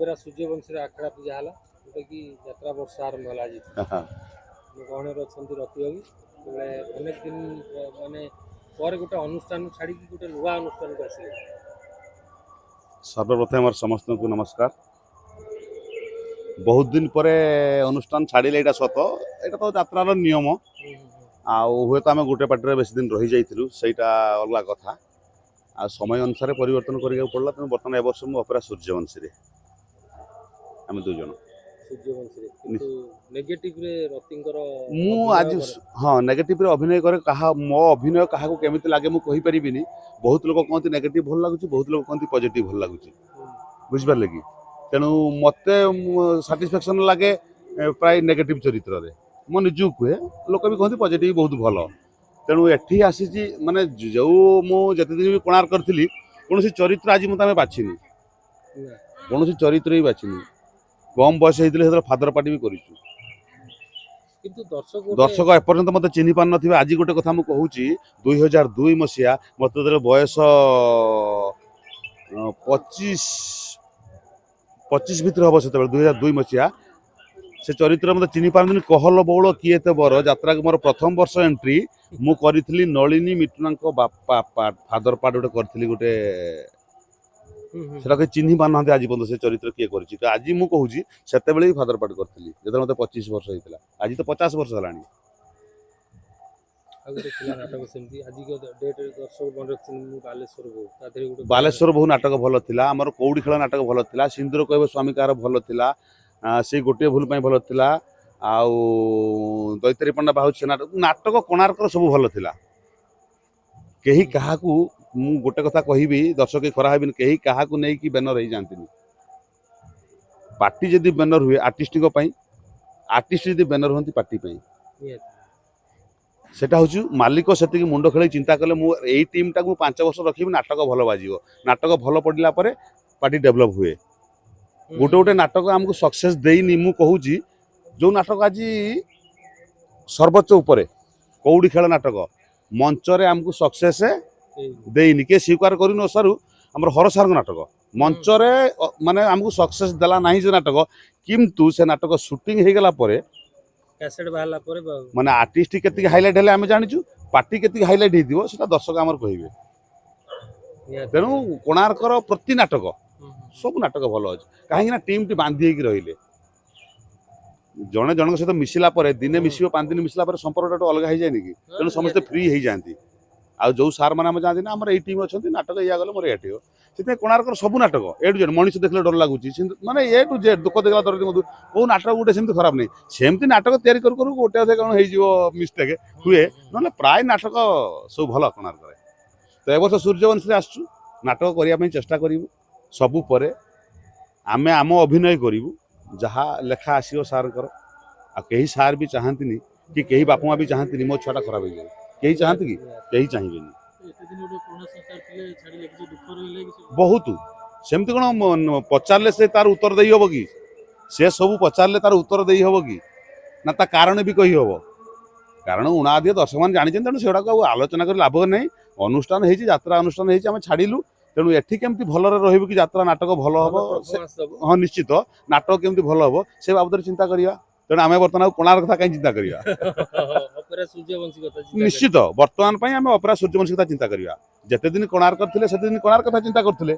Opera ସୂର୍ଯ୍ୟବଂଶୀର ଆଖଡ଼ା ପୂଜା ହେଲା ଯେଉଁଟାକି ଯାତ୍ରା ବର୍ଷ ଆରମ୍ଭ ହେଲା ଆଜି। ମୋ ଗହଣରେ ଅଛନ୍ତି ରତିବାବୁ। ତେବେ ଅନେକ ଦିନ ମାନେ ପରେ ଗୋଟେ ଅନୁଷ୍ଠାନ ଛାଡ଼ିକି ଗୋଟେ ନୂଆ ଅନୁଷ୍ଠାନକୁ ଆସିଲେ। सर्वप्रथम आम समस्त को नमस्कार। बहुत दिन पर अनुष्ठान छाड़े यहाँ सत यहाँ तो यात्रार नियम आए तो आम गोटे पार्टी बेस दिन रही जाइलु से अलग कथा आ समय अनुसार परिवर्तन करने पड़ा तेनाली बर्तमान ए वर्ष मुझे अपेरा सूर्यवंशी आम दुई जन आज हाँ नेगेटिव अभिनय करे कहा मो अभिनय क्या केमी लगे मुझे कहीपरि बहुत लोग कहते नेगेटिव भल लगुच बहुत लोग कहते पॉजिटिव भल लगुच बुझिपारे कि तेणु मत साटिस्फैक्शन लगे प्राय नेगेटिव चरित्र रे मो निजू कहे लोक भी कहते पॉजिटिव बहुत भल तेणु एठी आसी माने जो मुझे दिन भी कोणार करी कौन चरित्र आज मुझे बाछिनी कौन चरित्र ही बाछिनी कम बयस होते फादर पार्टी भी करूँ दर्शक एपर्यंत मत चिन्ह पार ना आज गोटे कथा मुझे कहूँ 2002 मसीहा मत बयस 25 भितर हम से 2002 मसीहा से चरित्र मत चिन्ह पारनी कहल बौल किए एत बर यात्रा मोर प्रथम वर्ष एंट्री मु करी नलिनी मिटुना बापा फादर पार्ट गोटे करी गोटे से चिन्ह पार ना आज पर्यटन से चरित्र किए कर आज मुझे से फादर पार्ट करी जो मत 25 वर्ष होता आज तो 50 वर्ष है बालेश्वर बहु नाटक भल था आमर कौड़ी खेल नाटक भल था सिंदूर कह स्वामी कार भल था से गोटे भूल भल था आउ दैतरी पंडा बाहु नाटक कोणार्कर सब भल था कहीं क्या गोटे कथा कहबी दर्शक खराब कहीं क्या नहीं कि बैनर हो जाती पार्टी जदि बैनर हुए आर्टिस्ट आर्टिस्ट जदि बैनर हमें पार्टी सेटा हूँ मालिक से मुंड खेल चिंता कले मुझे टीम टाक 5 वर्ष रखी नाटक भल बाजिव नाटक भल पड़ा पार्टी डेभलप हुए गोटे गोटे नाटक आमको सक्सेस देनी मु कहूँ जो नाटक आज सर्वोच्च उपरे कौड़ी खेल नाटक मंचरे आमको सक्सेस देनी किए स्वीकार कर सारू आम हर सार नाटक मंचरे माने आमको सक्सेस देला नहीं से नाटक किंतु से नाटक शूटिंग हो गला माने आर्टिस्ट केति हाइलाइट है आम जाचु पार्टी केति हाइलाइट होता दर्शक आमर कहे तेणु कोणार्कर प्रति नाटक सब नाटक भल अच्छे कहीं टीम टी बांधी रही जड़े जन सहित मिसला दिने मिस 5 दिन मिसला संपर्क अलग हो जाए कि तेणु समस्ते फ्री हो जाती आउ जो सार मैंने जाती ना आम ये टीम अच्छे नाटक या गले मोर ये से कोणार्कर सब नाटक ए टू जेड मनीष देखले डर लगुच माने ए टू जेड दुख देखला डर कौ नाटक गोटे सेमती खराब नहीं सेमती नाटक तैयारी करूँ गोटे कौन हो मिस्टेक हुए ना प्राय नाटक सब भल कोणार्कर तो ए वर्ष सूर्यवंशी आसु नाटक करने चेष्टा करूँ सबू पर आमे आम अभिनय करूँ जहाँ लेखा आसो सारकर कहीं सार भी चाहती कि कहीं बापा माँ भी चाहती मो छुआटा खराब हो जाए कहीं चाहती कि कहीं चाहिए बहुत सेमती कौन पचारे से तार उत्तर दे हम कि से सब पचारे तार उत्तर दे हम कि ना ता कारण भी कही हम कारण उणा आदि दर्शक मैंने जानी तेणु से आलोचना कर लाभ नहीं अनुष्ठान हो यात्रा अनुष्ठान हो छाड़ू तेणु एठी केमती भलरे रहिबो कि यात्रा नाटक भल हम हाँ निश्चित नाटक केमती भल हम से बाबद चिंता करिया तेणु आम बर्तमान कोणार्क कथा कहीं चिंता करिया निश्चित बर्तमान पई आम अपेरा सूर्यवंशी कथा चिंता करिया जेते दिन कोणार्क थिले सेते दिन कोणार्क कथा चिंता करथिले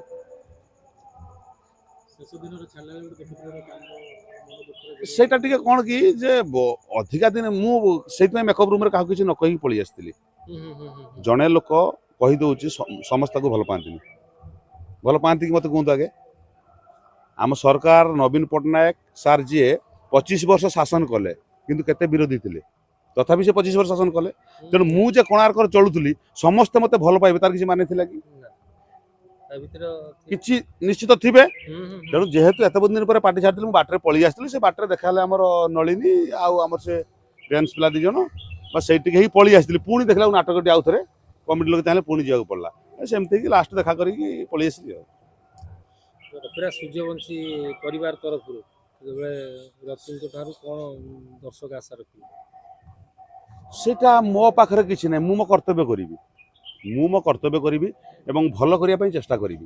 सेटा टिके कोन कि जे अधिका दिन मु सेति मेकअप रूम रे काहू किछि न कहि पळी आस्थिली जणे लोक कहि दउछि समस्त को भल पाती कि मत कहतु आगे आम सरकार नवीन पट्टनायक सार जी 25 वर्ष शासन कले किंतु केते विरोधी थे तथापि से 25 वर्ष शासन कले तेणु मुझे कोणार्कर चलुली समस्ते मत भल पाइबे तार किसी माने थिला कि निश्चित थिबे तेणु जेहेतु एत दिन पर पार्टी छाड़ी बाटर पलि आसती से बाटर देखा आमर नलिनी आमर से डांस पिला 2 जन से पलि आसती पुणी देखला नाटक आउ थे कमिटी लोग चाहिए पुणी जावाक पड़ा सेमती कि लास्ट देखा करी पलि आसली अपेरा सूर्यवंशी परिवार तरफ कौन दर्शक आशा रखिए सेटा मो पाखरे किछि नै मु मो कर्तव्य करी एवं भल करने चेष्टा करी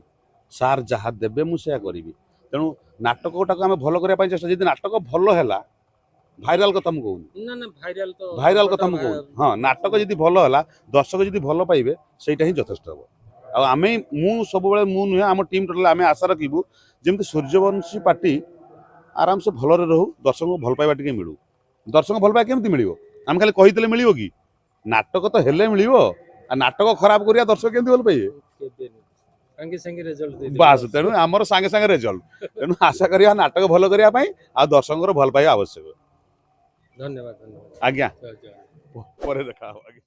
सार जहाँ देवे मुझे करी ତେଣୁ ନାଟକଟାକୁ ଆମେ ଭଲ କରିବା ପାଇଁ ଚେଷ୍ଟା ଯଦି ନାଟକ ଭଲ ହେଲା ଭାଇରାଲ କଥା ମୁଁ କହୁନି ନା ନା ଭାଇରାଲ ତ ଭାଇରାଲ କଥା ମୁଁ କହୁନି ହଁ ନାଟକ ଯଦି ଭଲ ହେଲା ଦର୍ଶକ ଯଦି ଭଲ ପାଇବେ ସେଇଟା ହିଁ ଯଥେଷ୍ଟ ହେବ ଆଉ ଆମେ ମୁଁ ସବୁବେଳେ ମୁଁ ନୁହେଁ ଆମ ଟିମ୍ ଟୋଟାଲ ଆମେ ଆଶା ରଖିବୁ ଯେମିତି ସୂର୍ଯ୍ୟବଂଶୀ ପାର୍ଟି ଆରାମସେ ଭଲରେ ରହୁ ଦର୍ଶକଙ୍କୁ ଭଲ ପାଇବା ଟିକେ ମିଳୁ ଦର୍ଶକ ଭଲ ପାଇବା କେମିତି ମିଳିବ ଆମେ ଖାଲି କହିଥିଲେ ମିଳିବ କି ନାଟକ ତ ହେଲେ ମିଳିବ ଆଉ ନାଟକ ଖରାପ କରିବା ଦର୍ଶକ କେମିତି ଭଲ ପାଇବେ କେବେ ନୁହେଁ। ସାଙ୍ଗେ ସାଙ୍ଗେ ରେଜଲ୍ଟ ଦେଇଦେବେ। ବାସ୍ ତେଣୁ ଆମର ସାଙ୍ଗେ ସାଙ୍ଗେ ରେଜଲ୍ଟ ତେଣୁ ଆଶା କରିବା ନାଟକ ଭଲ କରିବା ପାଇଁ ଆଉ ଦର୍ଶକଙ୍କର ଭଲ ପାଇବା ଆବଶ୍ୟକ ଧନ୍ୟବାଦ ଧନ୍ୟବାଦ ଆଜ୍ଞା ଜୟ ଜଗନ୍ନାଥ। ପରେ ଦେଖା ହବ ଆଜ୍ଞା